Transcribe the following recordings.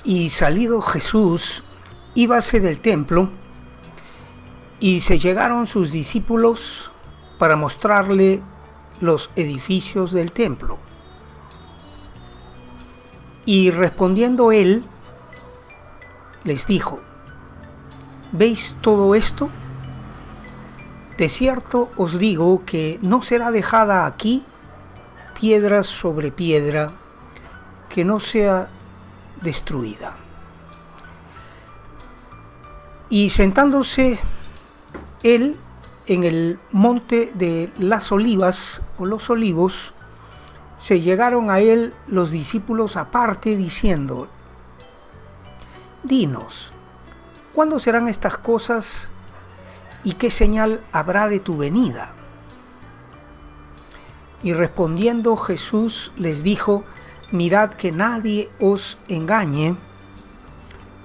Y salido Jesús, íbase del templo, y se llegaron sus discípulos para mostrarle los edificios del templo. Y respondiendo él, les dijo: ¿veis todo esto? De cierto os digo que no será dejada aquí piedra sobre piedra que no sea destruida. Y sentándose él en el monte de las olivas o los olivos, se llegaron a él los discípulos aparte diciendo: dinos, ¿cuándo serán estas cosas y qué señal habrá de tu venida? Y respondiendo Jesús les dijo: mirad que nadie os engañe,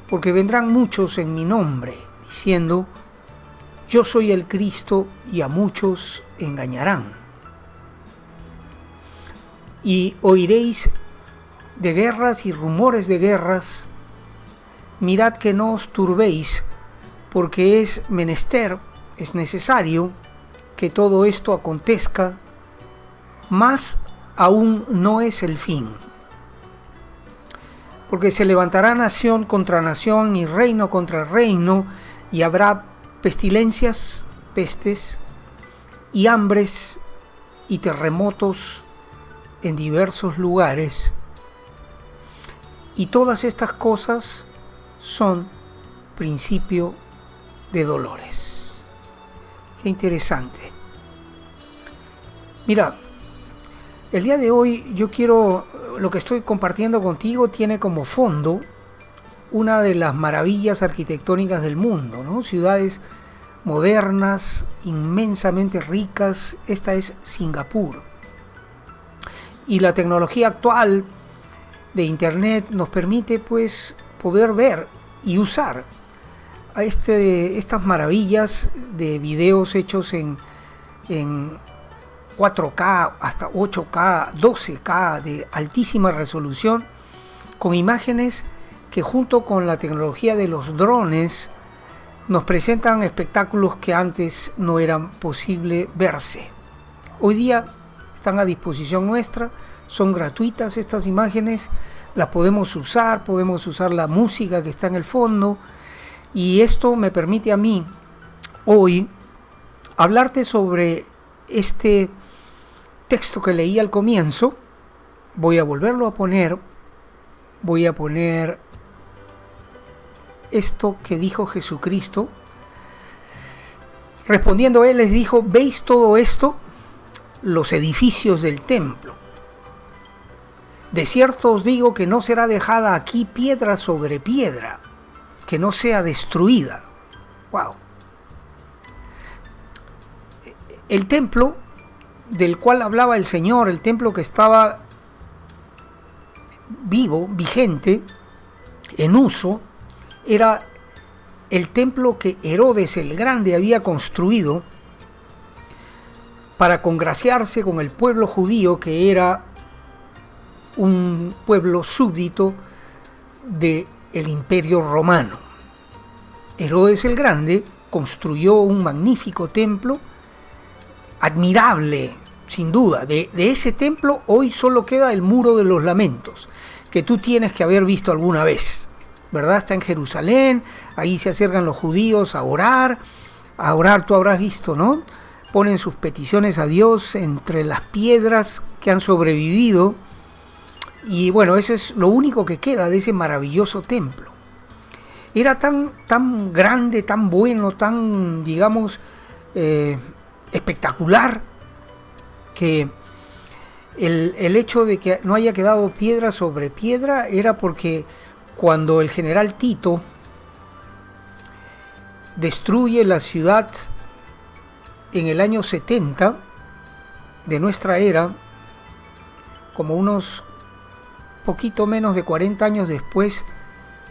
porque vendrán muchos en mi nombre, diciendo: yo soy el Cristo, y a muchos engañarán. Y oiréis de guerras y rumores de guerras. Mirad que no os turbéis, porque es menester, es necesario que todo esto acontezca, mas aún no es el fin. Porque se levantará nación contra nación y reino contra reino, y habrá pestilencias, pestes, y hambres y terremotos en diversos lugares. Y todas estas cosas son principio de dolores. Qué interesante. Mira, el día de hoy lo que estoy compartiendo contigo tiene como fondo una de las maravillas arquitectónicas del mundo, ¿no? Ciudades modernas, inmensamente ricas. Esta es Singapur. Y la tecnología actual de Internet nos permite pues poder ver y usar a estas maravillas de videos hechos en 4K, hasta 8K, 12K de altísima resolución, con imágenes que junto con la tecnología de los drones nos presentan espectáculos que antes no eran posible verse. Hoy día están a disposición nuestra, son gratuitas estas imágenes, las podemos usar la música que está en el fondo, y esto me permite a mí hoy hablarte sobre este texto que leí al comienzo. Voy a volverlo a poner, voy a poner esto que dijo Jesucristo. Respondiendo él les dijo: ¿veis todo esto? Los edificios del templo. De cierto os digo que no será dejada aquí piedra sobre piedra que no sea destruida. Wow. El templo del cual hablaba el Señor, el templo que estaba vivo, vigente, en uso, era el templo que Herodes el Grande había construido para congraciarse con el pueblo judío, que era un pueblo súbdito del Imperio Romano. Herodes el Grande construyó un magnífico templo, admirable, sin duda. De ese templo hoy solo queda el Muro de los Lamentos, que tú tienes que haber visto alguna vez, ¿verdad? Está en Jerusalén, ahí se acercan los judíos a orar, tú habrás visto, ¿no? Ponen sus peticiones a Dios entre las piedras que han sobrevivido, y bueno, eso es lo único que queda de ese maravilloso templo. Era tan grande, tan bueno, tan, digamos, espectacular, que el hecho de que no haya quedado piedra sobre piedra era porque cuando el general Tito destruye la ciudad en el año 70 de nuestra era, como unos poquito menos de 40 años después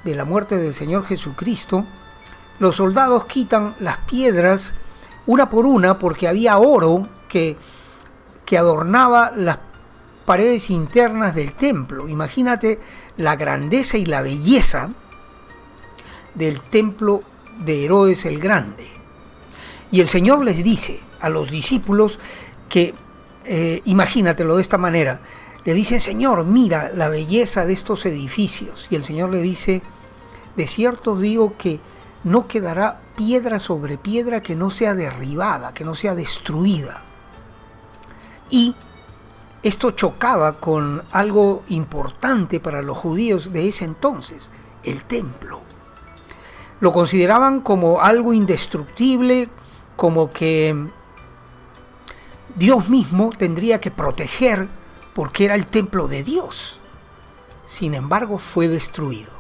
de la muerte del Señor Jesucristo, los soldados quitan las piedras una por una porque había oro que adornaba paredes internas del templo. Imagínate la grandeza y la belleza del templo de Herodes el Grande. Y el Señor les dice a los discípulos que, imagínatelo de esta manera, le dicen: Señor, mira la belleza de estos edificios. Y el Señor le dice: de cierto os digo que no quedará piedra sobre piedra que no sea derribada, que no sea destruida. Y esto chocaba con algo importante para los judíos de ese entonces: el templo. Lo consideraban como algo indestructible, como que Dios mismo tendría que proteger porque era el templo de Dios. Sin embargo, fue destruido.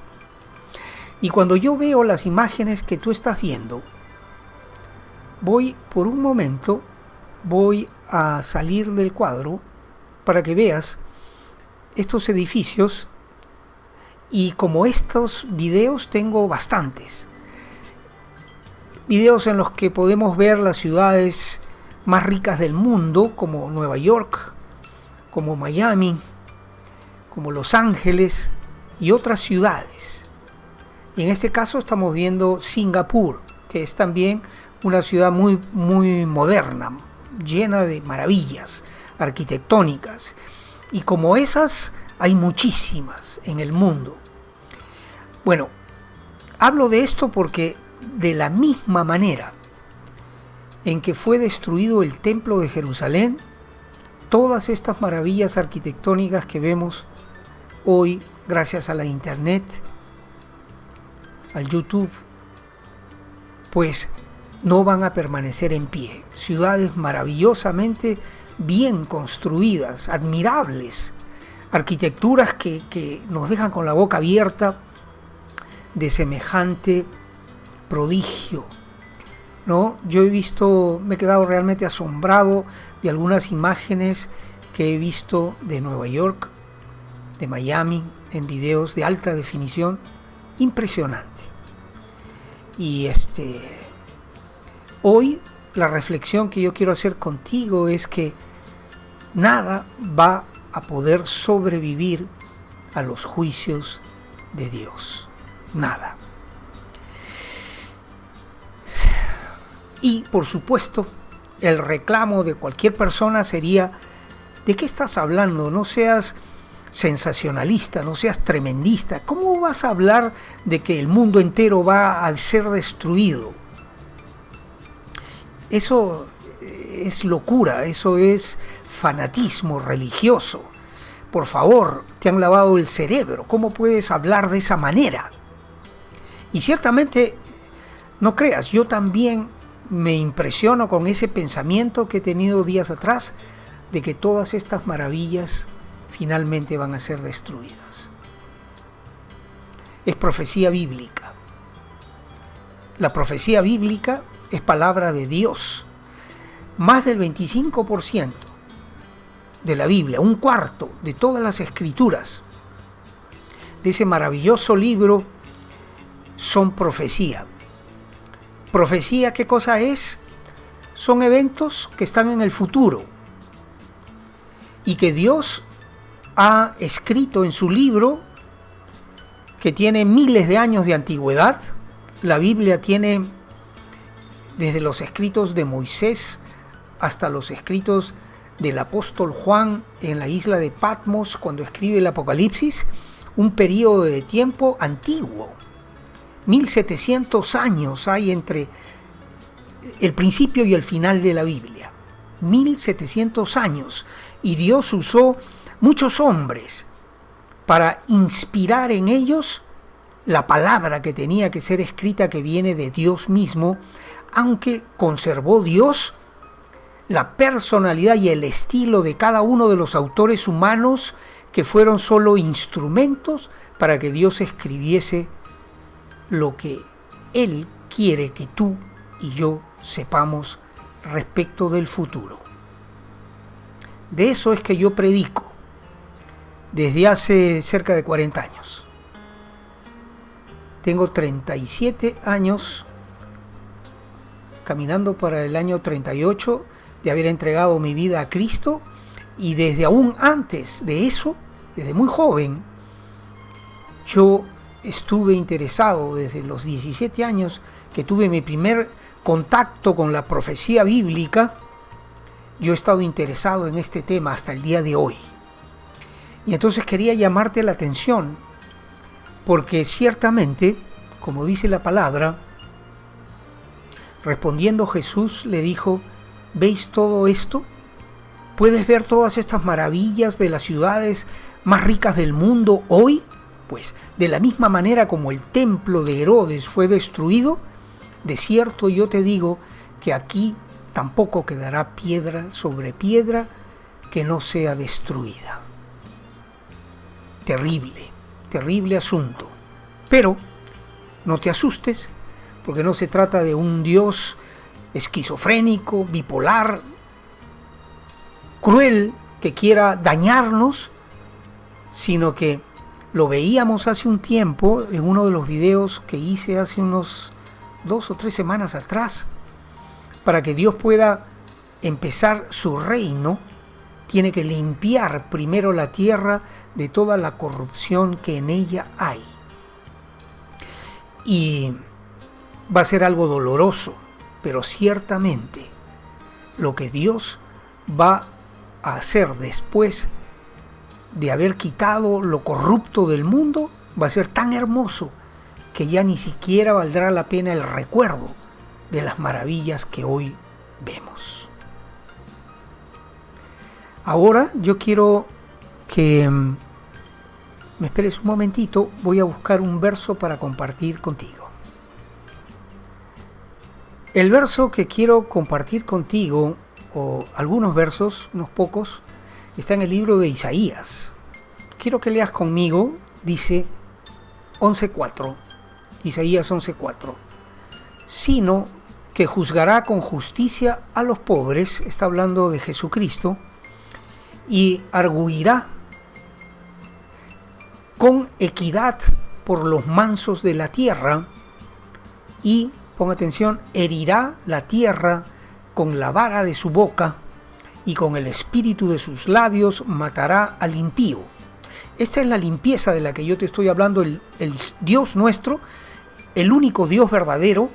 Y cuando yo veo las imágenes que tú estás viendo, por un momento voy a salir del cuadro para que veas estos edificios. Y como estos videos tengo bastantes. Videos en los que podemos ver las ciudades más ricas del mundo, como Nueva York, como Miami, como Los Ángeles y otras ciudades. Y en este caso estamos viendo Singapur, que es también una ciudad muy, muy moderna, llena de maravillas arquitectónicas. Y como esas hay muchísimas en el mundo. Bueno, hablo de esto porque de la misma manera en que fue destruido el templo de Jerusalén, todas estas maravillas arquitectónicas que vemos hoy gracias a la internet, al YouTube, pues no van a permanecer en pie. Ciudades maravillosamente bien construidas, admirables, arquitecturas que nos dejan con la boca abierta de semejante prodigio, ¿no? Yo me he quedado realmente asombrado de algunas imágenes que he visto de Nueva York, de Miami, en videos de alta definición, impresionante. Y hoy la reflexión que yo quiero hacer contigo es que nada va a poder sobrevivir a los juicios de Dios. Nada. Y por supuesto, el reclamo de cualquier persona sería: ¿de qué estás hablando? No seas sensacionalista, no seas tremendista. ¿Cómo vas a hablar de que el mundo entero va a ser destruido? Eso es locura, eso es fanatismo religioso. Por favor, te han lavado el cerebro. ¿Cómo puedes hablar de esa manera? Y ciertamente, no creas, yo también me impresiono con ese pensamiento que he tenido días atrás de que todas estas maravillas finalmente van a ser destruidas. Es profecía bíblica. La profecía bíblica es palabra de Dios. Más del 25% de la Biblia, un cuarto de todas las escrituras de ese maravilloso libro son profecía. Profecía, ¿qué cosa es? Son eventos que están en el futuro y que Dios ha escrito en su libro, que tiene miles de años de antigüedad. La Biblia tiene desde los escritos de Moisés hasta los escritos del apóstol Juan en la isla de Patmos, cuando escribe el Apocalipsis, un periodo de tiempo antiguo. 1700 años hay entre el principio y el final de la Biblia. 1700 años. Y Dios usó muchos hombres para inspirar en ellos la palabra que tenía que ser escrita, que viene de Dios mismo, aunque conservó Dios la personalidad y el estilo de cada uno de los autores humanos, que fueron solo instrumentos para que Dios escribiese lo que Él quiere que tú y yo sepamos respecto del futuro. De eso es que yo predico desde hace cerca de 40 años. Tengo 37 años, caminando para el año 38, de haber entregado mi vida a Cristo, Y desde aún antes de eso, desde muy joven, yo estuve interesado desde los 17 años que tuve mi primer contacto con la profecía bíblica. Yo he estado interesado en este tema hasta el día de hoy. Y entonces quería llamarte la atención, porque ciertamente, como dice la palabra, respondiendo Jesús le dijo: ¿veis todo esto? ¿Puedes ver todas estas maravillas de las ciudades más ricas del mundo hoy? Pues de la misma manera como el templo de Herodes fue destruido, de cierto yo te digo que aquí tampoco quedará piedra sobre piedra que no sea destruida. Terrible, terrible asunto. Pero no te asustes, porque no se trata de un Dios esquizofrénico, bipolar, cruel, que quiera dañarnos, sino que lo veíamos hace un tiempo en uno de los videos que hice hace unos 2 o 3 semanas atrás. Para que Dios pueda empezar su reino, tiene que limpiar primero la tierra de toda la corrupción que en ella hay. Y va a ser algo doloroso, pero ciertamente lo que Dios va a hacer después de haber quitado lo corrupto del mundo va a ser tan hermoso que ya ni siquiera valdrá la pena el recuerdo de las maravillas que hoy vemos. Ahora yo quiero que me esperes un momentito, voy a buscar un verso para compartir contigo. El verso que quiero compartir contigo, o algunos versos, unos pocos, está en el libro de Isaías. Quiero que leas conmigo, dice 11:4, Isaías 11:4. Sino que juzgará con justicia a los pobres, está hablando de Jesucristo, y arguirá con equidad por los mansos de la tierra, y, pon atención, herirá la tierra con la vara de su boca, y con el espíritu de sus labios matará al impío. Esta es la limpieza de la que yo te estoy hablando. El Dios nuestro, el único Dios verdadero,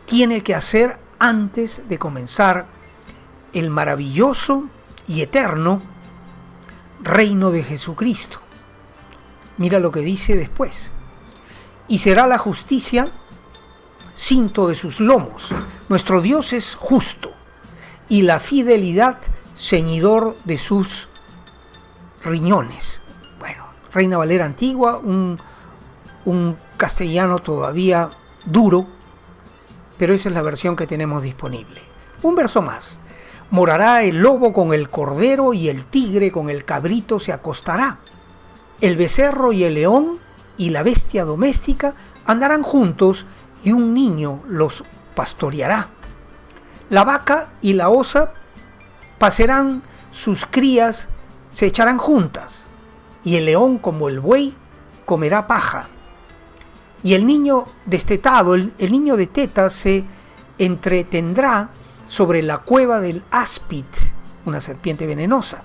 tiene que hacer antes de comenzar el maravilloso y eterno reino de Jesucristo. Mira lo que dice después. Y será la justicia cinto de sus lomos. Nuestro Dios es justo, y la fidelidad ceñidor de sus riñones. Bueno, Reina Valera antigua, un castellano todavía duro, pero esa es la versión que tenemos disponible. Un verso más. Morará el lobo con el cordero, y el tigre con el cabrito se acostará. El becerro y el león y la bestia doméstica andarán juntos, y un niño los pastoreará. La vaca y la osa pasarán, sus crías se echarán juntas, y el león como el buey comerá paja. Y el niño destetado, el niño de teta, se entretendrá sobre la cueva del áspid, una serpiente venenosa,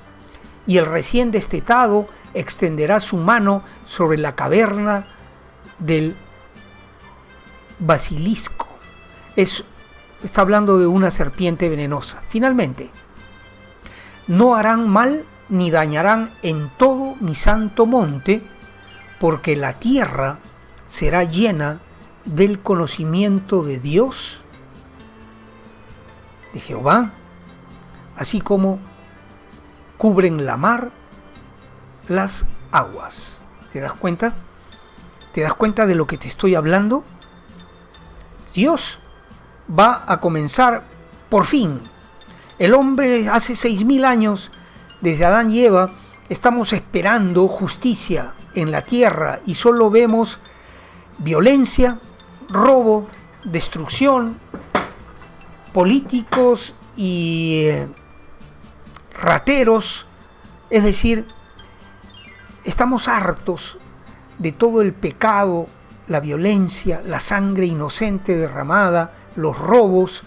y el recién destetado extenderá su mano sobre la caverna del basilisco. Está hablando de una serpiente venenosa. Finalmente, no harán mal ni dañarán en todo mi santo monte, porque la tierra será llena del conocimiento de Dios, de Jehová, así como cubren la mar las aguas. ¿Te das cuenta? ¿Te das cuenta de lo que te estoy hablando? Dios va a comenzar por fin. El hombre hace 6.000 años, desde Adán y Eva, estamos esperando justicia en la tierra y solo vemos violencia, robo, destrucción, políticos y rateros. Es decir, estamos hartos de todo el pecado, la violencia, la sangre inocente derramada, los robos,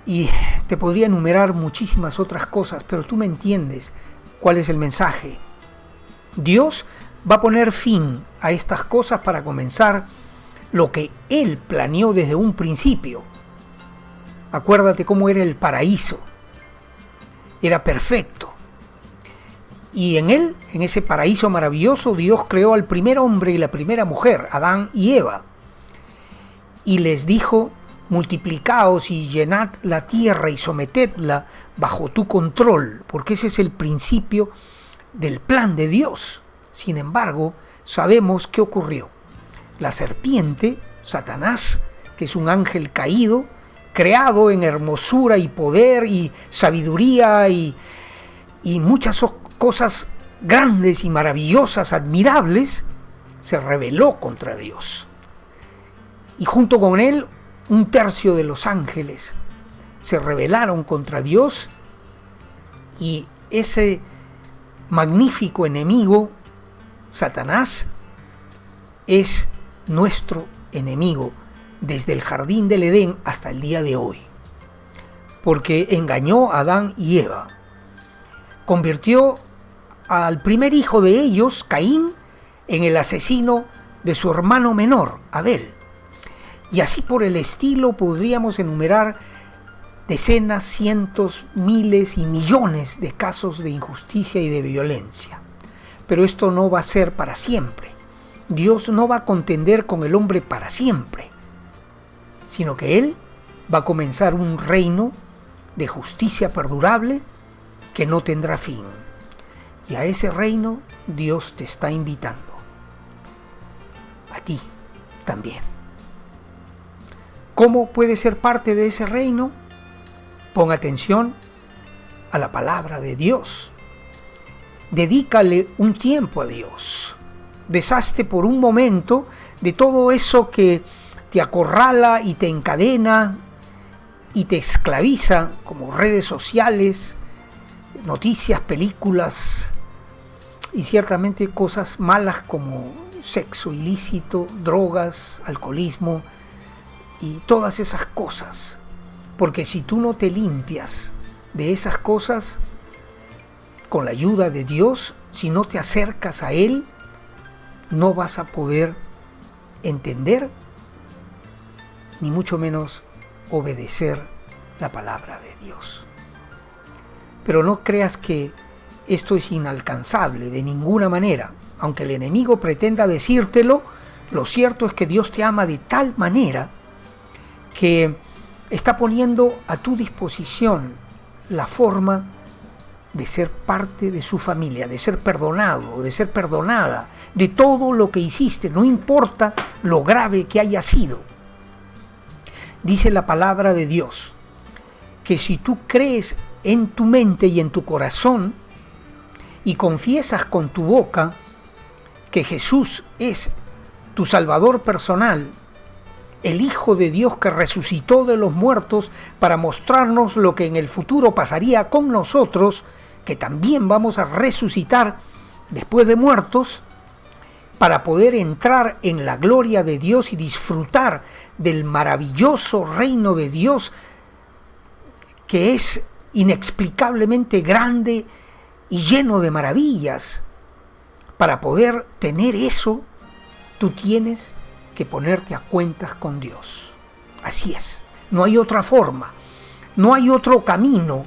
y Te podría enumerar muchísimas otras cosas, pero tú me entiendes cuál es el mensaje. Dios va a poner fin a estas cosas para comenzar lo que Él planeó desde un principio. Acuérdate cómo era el paraíso. Era perfecto. Y en él, en ese paraíso maravilloso, Dios creó al primer hombre y la primera mujer, Adán y Eva. Y les dijo: multiplicaos y llenad la tierra y sometedla bajo tu control, porque ese es el principio del plan de Dios. Sin embargo, sabemos qué ocurrió. La serpiente, Satanás, que es un ángel caído, creado en hermosura y poder y sabiduría y muchas cosas grandes y maravillosas, admirables, se rebeló contra Dios. Y junto con él, 1/3 de los ángeles se rebelaron contra Dios, y ese magnífico enemigo, Satanás, es nuestro enemigo desde el jardín del Edén hasta el día de hoy, porque engañó a Adán y Eva, convirtió al primer hijo de ellos, Caín, en el asesino de su hermano menor, Abel. Y así por el estilo podríamos enumerar decenas, cientos, miles y millones de casos de injusticia y de violencia. Pero esto no va a ser para siempre. Dios no va a contender con el hombre para siempre, sino que Él va a comenzar un reino de justicia perdurable que no tendrá fin. Y a ese reino Dios te está invitando. A ti también. ¿Cómo puedes ser parte de ese reino? Pon atención a la palabra de Dios. Dedícale un tiempo a Dios. Deshazte por un momento de todo eso que te acorrala y te encadena y te esclaviza, como redes sociales, noticias, películas y ciertamente cosas malas como sexo ilícito, drogas, alcoholismo y todas esas cosas. Porque si tú no te limpias de esas cosas con la ayuda de Dios, si no te acercas a Él, no vas a poder entender ni mucho menos obedecer la palabra de Dios. Pero no creas que esto es inalcanzable de ninguna manera. Aunque el enemigo pretenda decírtelo, lo cierto es que Dios te ama de tal manera que está poniendo a tu disposición la forma de ser parte de su familia, de ser perdonado, de ser perdonada de todo lo que hiciste, no importa lo grave que haya sido. Dice la palabra de Dios que si tú crees en tu mente y en tu corazón y confiesas con tu boca que Jesús es tu Salvador personal, el Hijo de Dios que resucitó de los muertos para mostrarnos lo que en el futuro pasaría con nosotros, que también vamos a resucitar después de muertos, para poder entrar en la gloria de Dios y disfrutar del maravilloso reino de Dios, que es inexplicablemente grande y lleno de maravillas. Para poder tener eso, tú tienes que ponerte a cuentas con Dios. Así es, no hay otra forma, no hay otro camino,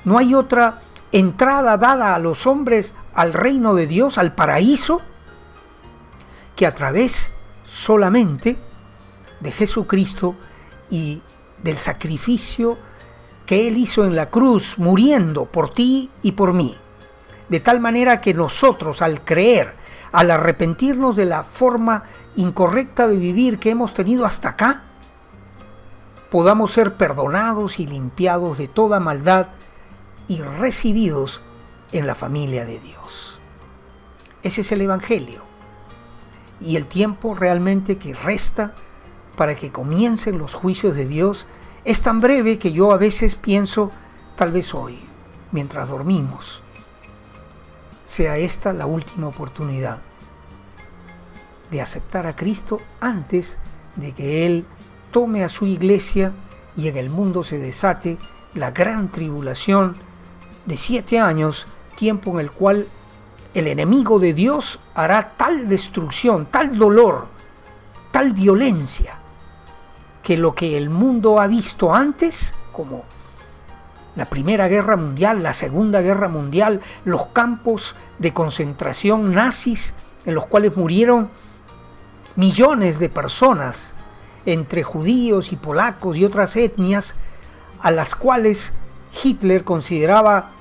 no hay otra entrada dada a los hombres al reino de Dios, al paraíso, que a través solamente de Jesucristo y del sacrificio que Él hizo en la cruz, muriendo por ti y por mí. De tal manera que nosotros, al creer, al arrepentirnos de la forma incorrecta de vivir que hemos tenido hasta acá, podamos ser perdonados y limpiados de toda maldad y recibidos en la familia de Dios. Ese es el Evangelio. Y el tiempo realmente que resta para que comiencen los juicios de Dios es tan breve que yo a veces pienso, tal vez hoy, mientras dormimos, sea esta la última oportunidad de aceptar a Cristo antes de que Él tome a su iglesia y en el mundo se desate la gran tribulación de 7 años, tiempo en el cual el enemigo de Dios hará tal destrucción, tal dolor, tal violencia, que lo que el mundo ha visto antes, como la Primera Guerra Mundial, la Segunda Guerra Mundial, los campos de concentración nazis en los cuales murieron millones de personas, entre judíos y polacos y otras etnias, a las cuales Hitler consideraba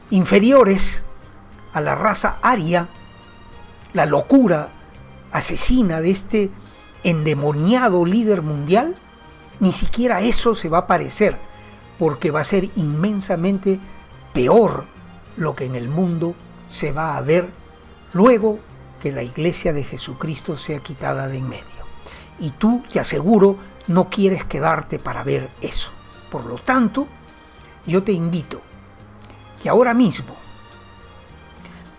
inferiores a la raza aria, la locura asesina de este endemoniado líder mundial, ni siquiera eso se va a parecer, porque va a ser inmensamente peor lo que en el mundo se va a ver luego que la iglesia de Jesucristo sea quitada de en medio. Y tú, te aseguro, no quieres quedarte para ver eso. Por lo tanto, yo te invito que ahora mismo,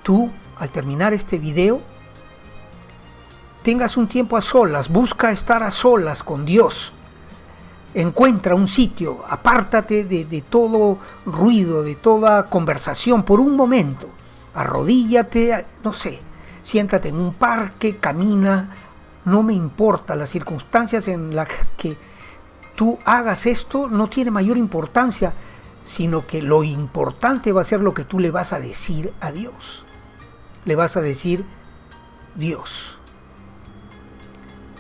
tú, al terminar este video, tengas un tiempo a solas, busca estar a solas con Dios. Encuentra un sitio, apártate de todo ruido, de toda conversación por un momento. Arrodíllate, no sé, siéntate en un parque, camina, no me importa. Las circunstancias en las que tú hagas esto no tiene mayor importancia, sino que lo importante va a ser lo que tú le vas a decir a Dios. Le vas a decir: Dios,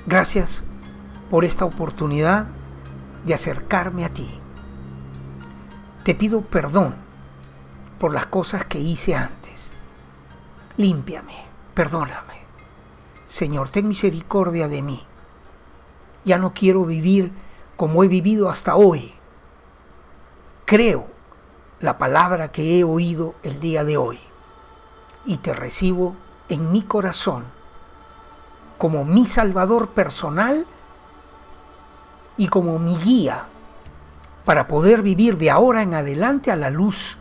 gracias por esta oportunidad de acercarme a ti. Te pido perdón por las cosas que hice antes. Límpiame, perdóname. Señor, ten misericordia de mí. Ya no quiero vivir como he vivido hasta hoy. Creo la palabra que he oído el día de hoy y te recibo en mi corazón como mi Salvador personal y como mi guía para poder vivir de ahora en adelante a la luz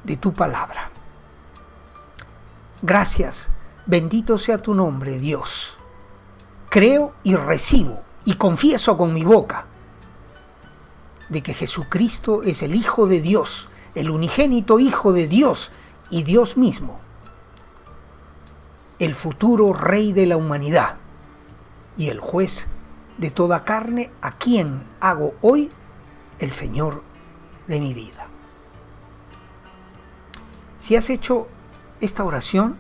de tu palabra. Gracias, bendito sea tu nombre, Dios. Creo y recibo y confieso con mi boca de que Jesucristo es el Hijo de Dios, el unigénito Hijo de Dios y Dios mismo, el futuro Rey de la humanidad y el juez de toda carne, a quien hago hoy el Señor de mi vida. Si has hecho esta oración,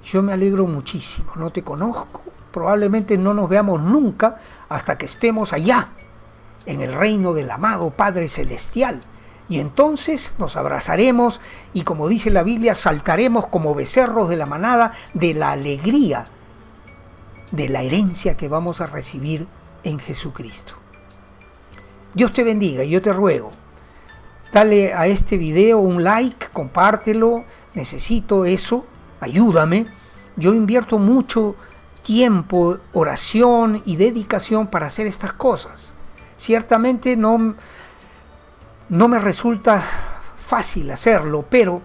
yo me alegro muchísimo. No te conozco, probablemente no nos veamos nunca hasta que estemos allá, en el reino del amado Padre Celestial. Y entonces nos abrazaremos y, como dice la Biblia, saltaremos como becerros de la manada de la alegría de la herencia que vamos a recibir en Jesucristo. Dios te bendiga y yo te ruego, dale a este video un like, compártelo, necesito eso, ayúdame. Yo invierto mucho tiempo, oración y dedicación para hacer estas cosas. Ciertamente no me resulta fácil hacerlo, pero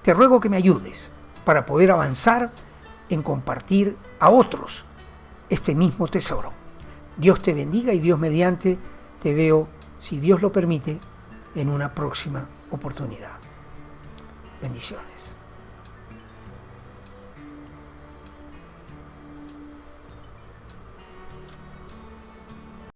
te ruego que me ayudes para poder avanzar en compartir a otros este mismo tesoro. Dios te bendiga y Dios mediante te veo, si Dios lo permite, en una próxima oportunidad. Bendiciones.